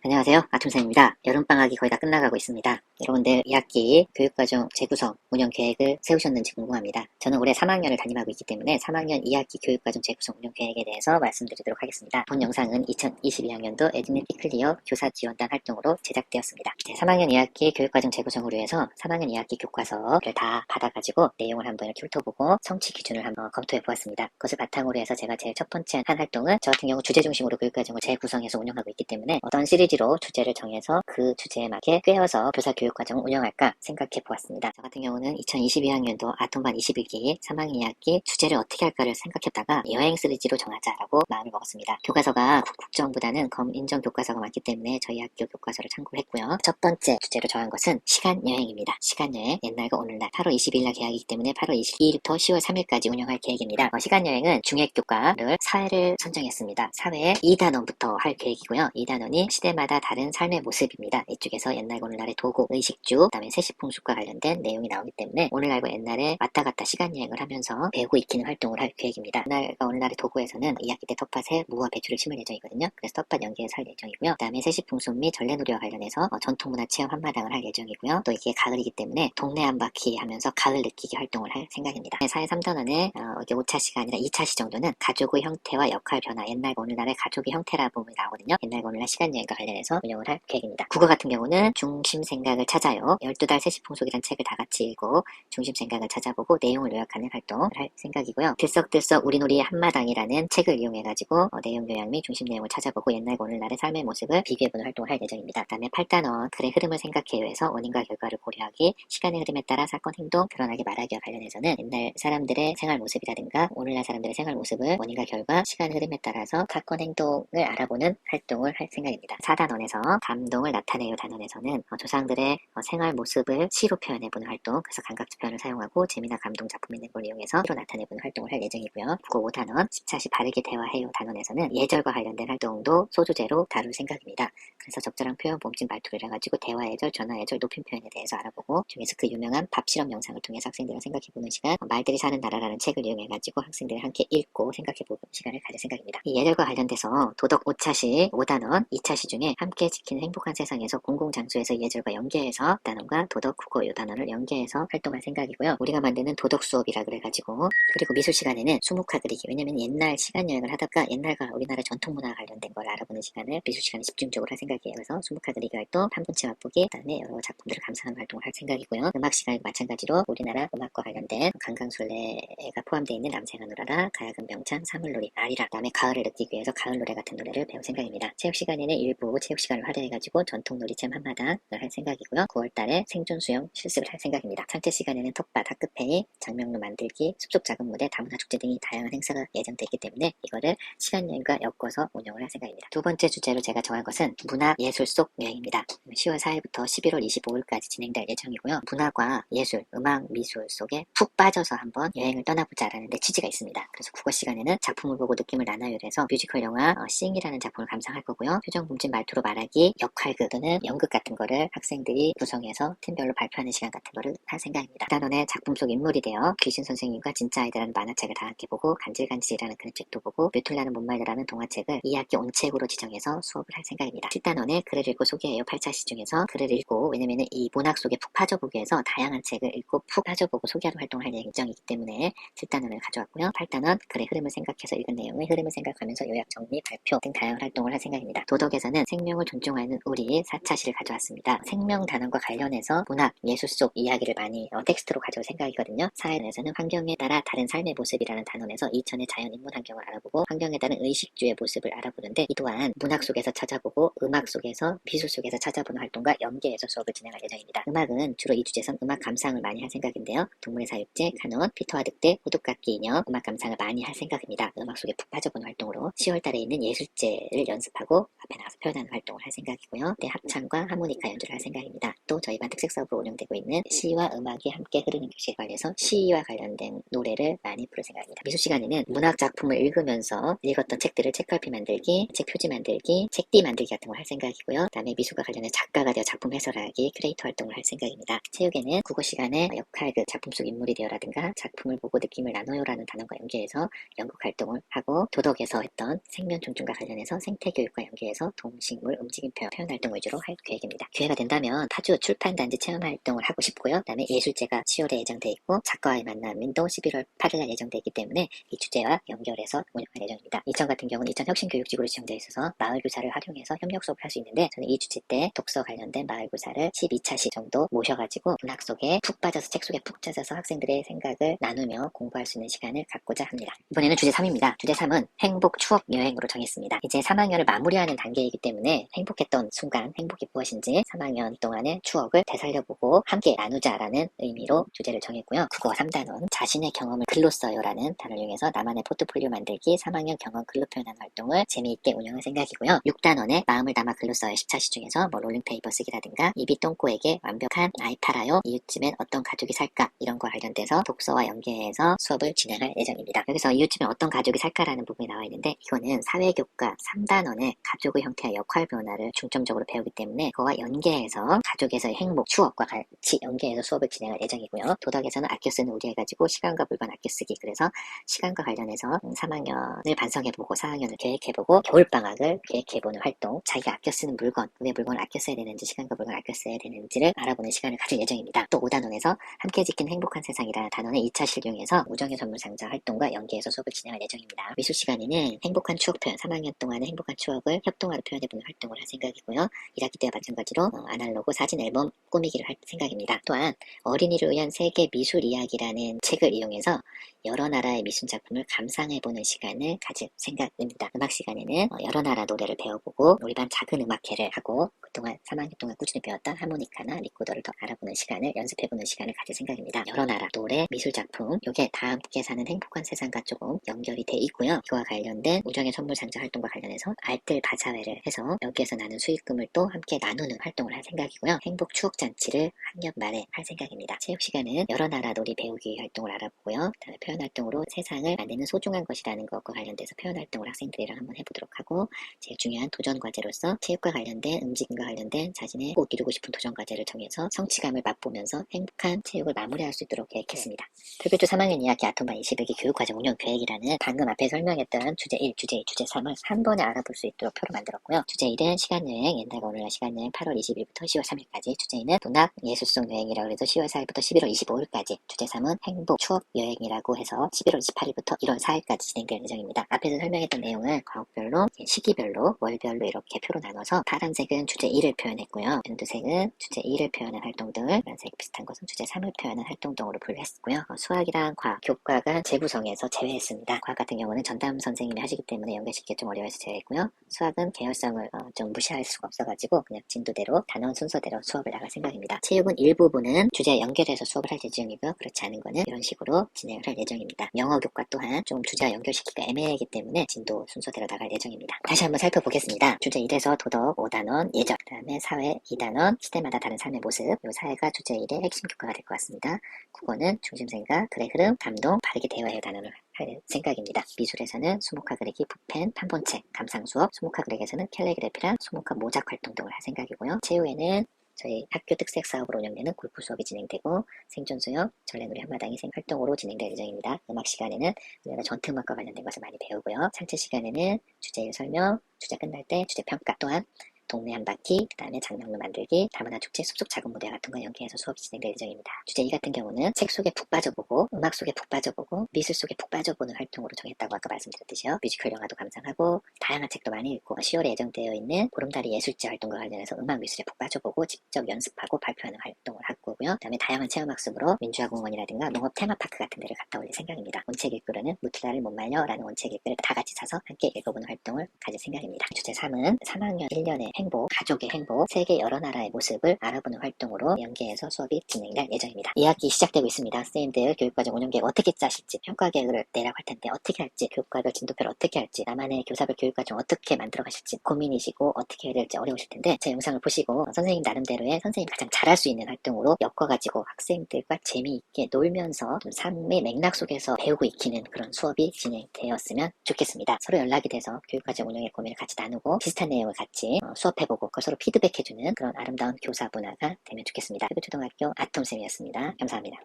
안녕하세요. 아톰쌤입니다. 여름방학이 거의 다 끝나가고 있습니다. 여러분들 2학기 교육과정 재구성 운영 계획을 세우셨는지 궁금합니다. 저는 올해 3학년을 담임하고 있기 때문에 3학년 2학기 교육과정 재구성 운영 계획에 대해서 말씀드리도록 하겠습니다. 본 영상은 2022학년도 에듀네티 클리어 교사 지원단 활동으로 제작되었습니다. 3학년 2학기 교육과정 재구성을 위해서 3학년 2학기 교과서를 다 받아가지고 내용을 한번 이렇게 훑어보고 성취 기준을 한번 검토해 보았습니다. 그것을 바탕으로 해서 제가 제일 첫 번째 한 활동은 저 같은 경우 주제 중심으로 교육과정을 재구성해서 운영하고 있기 때문에 어떤 시리즈로 주제를 정해서 그 주제에 맞게 꿰어서 교사 교육과정을 운영할까 생각해 보았습니다. 저 같은 경우는 2022학년도 아톰반 21기 3학년 2학기 주제를 어떻게 할까를 생각했다가 여행 시리즈로 정하자라고 마음을 먹었습니다. 교과서가 국정보다는 검인정 교과서가 많기 때문에 저희 학교 교과서를 참고를 했고요. 첫 번째 주제로 정한 것은 시간여행입니다. 시간여행, 옛날과 오늘날 8월 20일날 개학이기 때문에 8월 22일부터 10월 3일까지 운영할 계획입니다. 시간여행은 중액교과를 사회를 선정했습니다. 사회 2단원부터 할 계획이고요. 2단원이 시대마다 다른 삶의 모습입니다. 이쪽에서 옛날과 오늘날의 도구, 의식주, 그 다음에 세시풍습과 관련된 내용이 나오기 때문에 오늘날과 옛날에 왔다 갔다 시간여행을 하면서 배우고 익히는 활동을 할 계획입니다. 오늘날과 오늘날의 도구에서는 2학기 때 텃밭에 무와 배추를 심을 예정이거든요. 그래서 텃밭 연계해서 할 예정이고요. 그 다음에 세시풍습 및 전래놀이와 관련해서 전통문화 체험 한마당을 할 예정이고요. 또 이게 가을이기 때문에 동네 한 바퀴 하면서 가을 느끼기 활동을 할 생각입니다. 사회 3단원의 이게 5차시가 아니라 2차시 정도는 가족의 형태와 역할 변화, 옛날과 오늘날의 가족의 형태라 부분이 나오거든요. 옛날과 오늘날 시간여행과 관련해서 운영을 할 계획입니다. 국어 같은 경우는 중심 생각을 찾아요. 12달 세시풍속이라는 책을 다 같이 읽고 중심 생각을 찾아보고 내용을 요약하는 활동을 할 생각이고요. 들썩들썩 우리놀이의 한마당이라는 책을 이용해가지고 내용 요약 및 중심 내용을 찾아보고 옛날과 오늘날의 삶의 모습을 비교해보는 활동을 할 예정입니다. 그 다음에 8단원 글의 흐름을 생각해요에서 원인과 결과를 고려하기, 시간의 흐름에 따라 사건, 행동, 드러나게 말하기와 관련해서는 옛날 사람들의 생활 모습이라든가 오늘날 사람들의 생활 모습을 원인과 결과, 시간 흐름에 따라서 사건, 행동을 알아보는 활동을 할 생각입니다. 4단원에서 감동을 나타내요 단원에서는 조상들의 생활 모습을 시로 표현해보는 활동, 그래서 감각적 표현을 사용하고 재미나 감동 작품 있는 걸 이용해서 시로 나타내보는 활동을 할 예정이고요. 국어 5단원 10차시 바르게 대화해요 단원에서는 예절과 관련된 활동도 소주제로 다룰 생각입니다. 그래서 적절한 표현, 몸짓, 말투를 해가지고 대화 예절, 전화 예절, 높임 표현에 대해서 알아보고 중에서 그 유명한 밥 실험 영상을 통해서 학생들과 생각해보는 시간, 말들이 사는 나라라는 책을 이용해가지고 학생들이 함께 읽고 생각해보는 시간을 가질 생각입니다. 이 예절과 관련돼서 도덕 5차시 5단원 2차시 중에 함께 지키는 행복한 세상에서 공공장소에서 예절과 연계해서 단원과 도덕, 국어 요 단원을 연계해서 활동할 생각이고요. 우리가 만드는 도덕 수업이라 그래가지고, 그리고 미술 시간에는 수묵화 그리기, 왜냐면 옛날 시간 여행을 하다가 옛날과 우리나라 전통문화 관련된 걸 알아보는 시간을 미술 시간에 집중적으로 할 생각이에요. 그래서 수묵화 그리기 활동, 판본체 맛보기, 그다음에 여러 작품들을 감상하는 활동을 할 생각이고요. 음악 시간도 마찬가지로 우리나라 음악과 관련된 강강술래가 포함되어 있는 남새가 놀아라, 가야금 명창, 사물놀이, 아리랑, 그다음에 가을을 느끼기 위해서 가을 노래 같은 노래를 배울 생각입니다. 체육 시간에는 일부 체육 시간을 활용해가지고 전통놀이 체험 한마당을 할 생각이고요. 9월달에 생존 수영 실습을 할 생각입니다. 상태 시간에는 텃밭, 학급회의, 장명루 만들기, 숲속 작은 무대, 다문화 축제 등이 다양한 행사가 예정되어 있기 때문에 이거를 시간여행과 엮어서 운영을 할 생각입니다. 두 번째 주제로 제가 정한 것은 문화 예술 속 여행입니다. 10월 4일부터 11월 25일까지 진행될 예정이고요. 문화과 예술, 음악, 미술 속에 푹 빠져서 한번 여행을 떠나보자라는 데 취지가 있습니다. 그래서 국어 시간에는 작품을 보고 느낌을 나눠요. 그래서 뮤지컬 영화 싱이라는 작품을 감상할 거고요. 표정, 몸짓, 말투로 말하기, 역할극 또는 연극 같은 거를 학생들이 구성해서 팀별로 발표하는 시간 같은 거를 할 생각입니다. 단원의 작품 속 인물이 되어 귀신 선생님과 진짜 아이들라는 만화책을 다 함께 보고 간질간질이라는 그런 책도 보고 뮤틀라는 못말이라는 동화책을 2학기 온책으로 지정해서 수업을 할 생각입니다. 7단원에 글을 읽고 소개해요 8차시 중에서 글을 읽고, 왜냐면 이 문학 속에 푹 빠져보기 위해서 다양한 책을 읽고 푹 빠져보고 소개하는 활동을 할 예정이기 때문에 7단원을 가져왔고요. 8단원 글의 흐름을 생각해서 읽은 내용의 흐름을 생각하면서 요약, 정리, 발표 등 다양한 활동을 할 생각입니다. 도덕에서는 생명을 존중하는 우리 4차시를 가져왔습니다. 생명 단원과 관련해서 문학, 예술 속 이야기를 많이 텍스트로 가져올 생각이거든요. 사회에서는 환경에 따라 다른 삶의 모습이라는 단원에서 이천의 자연 인문 환경을 알아보고 환경에 따른 의식주의 모습을 알아보는데, 이 또한 문학 속에서 찾아보고 음악 속에서, 미술 속에서 찾아보는 활동과 연계해서 수업을 진행할 예정입니다. 음악은 주로 이 주제선 음악 감상을 많이 할 생각인데요. 동물의 사육제, 카논, 피터와 늑대, 호두깎이 인형, 음악 감상을 많이 할 생각입니다. 음악 속에 푹 빠져보는 활동으로 10월달에 있는 예술제를 연습하고 앞에 나가서 표현하는 활동을 할 생각이고요. 네, 합창과 하모니카 연주를 할 생각입니다. 예정입니다. 또 저희 반 특색 사업으로 운영되고 있는 시와 음악이 함께 흐르는 교실에 관해서 시와 관련된 노래를 많이 부를 생각입니다. 미술 시간에는 문학 작품을 읽으면서 읽었던 책들을 책갈피 만들기, 책 표지 만들기, 책띠 만들기 같은 걸 할 생각이고요. 그다음에 미술과 관련해서 작가가 되어 작품 해설하기, 큐레이터 활동을 할 생각입니다. 체육에는 국어 시간에 역할, 작품 속 인물이 되어라든가 작품을 보고 느낌을 나눠요라는 단어과 연계해서 연극 활동을 하고, 도덕에서 했던 생명 존중과 관련해서 생태 교육과 연계해서 동식물 움직임 표현 활동 위주로 할 계획입니다. 기회가 된다면 파주 출판단지 체험 활동을 하고 싶고요. 그다음에 예술제가 10월에 예정돼 있고 작가와의 만남도 11월 8일날 예정돼 있기 때문에 이 주제와 연결해서 운영할 예정입니다. 이천 같은 경우는 이천 혁신교육직으로 지정되어 있어서 마을교사를 활용해서 협력 수업을 할 수 있는데, 저는 이 주제 때 독서 관련된 마을교사를 12차시 정도 모셔가지고 문학 속에 푹 빠져서, 책 속에 푹 빠져서 학생들의 생각을 나누며 공부할 수 있는 시간을 갖고자 합니다. 이번에는 주제 3입니다. 주제 3은 행복 추억 여행으로 정했습니다. 이제 3학년을 마무리하는 단계이기 때문에 행복했던 순간, 행복이 무엇인지 3학년 동안의 추억을 되살려보고 함께 나누자라는 의미로 주제를 정했고요. 국어 3단원 자신의 경험을 글로 써요라는 단어를 이용해서 나만의 포트폴리오 만들기 3학년 경험 글로 표현하는 활동을 재미있게 운영할 생각이고요. 6단원에 마음을 담아 글로 써요 10차시 중에서 롤링페이퍼 쓰기라든가 입이 똥꼬에게 완벽한 아이 팔아요, 이웃집엔 어떤 가족이 살까, 이런 거 관련돼서 독서와 연계해서 수업을 진행할 예정입니다. 여기서 이웃집엔 어떤 가족이 살까라는 부분이 나와 있는데, 이거는 사회교과 3단원의 가족의 형태와 역할 변화를 중점적으로 배우기 때문에 그와 연계해서 가족에서의 행복, 추억과 같이 연계해서 수업을 진행할 예정이고요. 도덕에서는 아껴 쓰는 우리 해가지고 시간과 물건 아껴 쓰기, 그래서 시간과 관련해서 3학년을 반성해보고 4학년을 계획해보고 겨울방학을 계획해보는 활동, 자기가 아껴 쓰는 물건, 왜 물건을 아껴 써야 되는지, 시간과 물건을 아껴 써야 되는지를 알아보는 시간을 가질 예정입니다. 또 5단원에서 함께 지키는 행복한 세상이라는 단원의 2차 실용에서 우정의 선물 상자 활동과 연계해서 수업을 진행할 예정입니다. 미술 시간에는 행복한 추억 표현, 3학년 동안의 행복한 추억을 협동화로 표현해보는 활동을 할 생각이고요. 1학기 때와 마찬가지로 아날로그 사진 앨범 꾸미기를 할 생각입니다. 또한 어린이를 위한 세계 미술 이야기라는 책을 이용해서 여러 나라의 미술 작품을 감상해보는 시간을 가질 생각입니다. 음악 시간에는 여러 나라 노래를 배워보고 우리 반 작은 음악회를 하고, 그동안 3학년 동안 꾸준히 배웠던 하모니카나 리코더를 더 알아보는 시간을, 연습해보는 시간을 가질 생각입니다. 여러 나라 노래, 미술 작품, 이게 다 함께 사는 행복한 세상과 조금 연결이 돼 있고요. 이거와 관련된 우정의 선물 상자 활동과 관련해서 알뜰 바자회를 해서 여기에서 나는 수익금을 또 함께 나누는 활동을 할 생각이고요. 행복 추억 잔치를 학년 말에 할 생각입니다. 체육 시간은 여러 나라 놀이 배우기 활동을 알아보고요. 그다음에 표현 활동으로 세상을 만드는 소중한 것이라는 것과 관련돼서 표현 활동을 학생들이랑 한번 해보도록 하고, 제일 중요한 도전 과제로서 체육과 관련된, 움직임과 관련된 자신의 꼭 이루고 싶은 도전 과제를 정해서 성취감을 맛보면서 행복한 체육을 마무리할 수 있도록 계획했습니다. 특별조 3학년 2학기 아톰반 21기 교육과정 운영 계획이라는 방금 앞에 설명했던 주제 1, 주제 2, 주제 3을 한 번에 알아볼 수 있도록 표로 만들었고요. 주제 1은 시간여행, 옛날과 오늘날 시간여행 8월 20일부터 10월 3일까지. 주제 2는 문학 예술 속 여행이라고 해서 10월 4일부터 11월 25일까지. 주제 3은 행복 추억 여행이라고 해서 11월 28일부터 1월 4일까지 진행될 예정입니다. 앞에서 설명했던 내용을 과목별로, 시기별로, 월별로 이렇게 표로 나눠서 파란색은 주제 1을 표현했고요. 연두색은 주제 2를 표현한 활동 등을, 파란색 비슷한 것은 주제 3을 표현한 활동 등으로 분류했고요. 수학이랑 과학, 교과가 재구성해서 제외했습니다. 과학 같은 경우는 전담 선생님이 하시기 때문에 연결시키기 좀 어려워서 제외했고요. 수학은 개연성을 좀 무시할 수가 없어가지고 그냥 진도대로 단원 순서대로 수업을 나갈 생각입니다. 체육은 일부분은 주제에 연결해서 수업을 할 예정이고요. 그렇지 않은 거는 이런 식으로 진행을 할 예정입니다. 영어 교과 또한 좀 주제와 연결시키기가 애매하기 때문에 진도 순서대로 나갈 예정입니다. 다시 한번 살펴보겠습니다. 주제 1에서 도덕 5단원 예절, 그 다음에 사회 2단원 시대마다 다른 삶의 모습, 이 사회가 주제 1의 핵심 교과가 될 것 같습니다. 국어는 중심생각, 글의 흐름, 감동, 바르게 대화의 단어를 할 생각입니다. 미술에서는 수목화 그리기, 붓펜, 판본책, 감상 수업, 수목화 그리기에서는 캘리그래피랑 수목화 모작 활동 등을 할 생각이고요. 체육에는 저희 학교 특색 사업으로 운영되는 골프 수업이 진행되고, 생존 수영, 전래놀이 한마당이 활동으로 진행될 예정입니다. 음악 시간에는 우리나라 전통음악과 관련된 것을 많이 배우고요. 상체 시간에는 주제 1 설명, 주제 끝날 때 주제 평가, 또한 동네 한 바퀴, 그 다음에 장난로 만들기, 다문화 축제, 숲속 작은 무대 같은 거 연계해서 수업이 진행될 예정입니다. 주제 2 같은 경우는 책 속에 푹 빠져보고, 음악 속에 푹 빠져보고, 미술 속에 푹 빠져보는 활동으로 정했다고 아까 말씀드렸듯이요. 뮤지컬 영화도 감상하고, 다양한 책도 많이 읽고, 10월에 예정되어 있는 보름달이 예술제 활동과 관련해서 음악 미술에 푹 빠져보고 직접 연습하고 발표하는 활동을 할 거고요. 그 다음에 다양한 체험학습으로 민주화공원이라든가 농업 테마파크 같은 데를 갔다 올릴 생각입니다. 원책 읽기로는 무트라를 못 말려 라는 원책 읽기를 다 같이 사서 함께 읽어보는 활동을 가질 생각입니다. 주제 3은 3학년 1년에 행복, 가족의 행복, 세계 여러 나라의 모습을 알아보는 활동으로 연계해서 수업이 진행될 예정입니다. 2학기 시작되고 있습니다. 선생님들 교육과정 운영계획 어떻게 짜실지, 평가계획을 내라고 할 텐데 어떻게 할지, 교과별 진도표를 어떻게 할지, 나만의 교사별 교육과정 어떻게 만들어 가실지 고민이시고 어떻게 해야 될지 어려우실 텐데 제 영상을 보시고 선생님 나름대로의 선생님이 가장 잘할 수 있는 활동으로 엮어가지고 학생들과 재미있게 놀면서 좀 삶의 맥락 속에서 배우고 익히는 그런 수업이 진행되었으면 좋겠습니다. 서로 연락이 돼서 교육과정 운영의 고민을 같이 나누고 비슷한 내용을 같이 수업해보고 그걸 서로 피드백해주는 그런 아름다운 교사 문화가 되면 좋겠습니다. 초등학교 아톰쌤이었습니다. 감사합니다.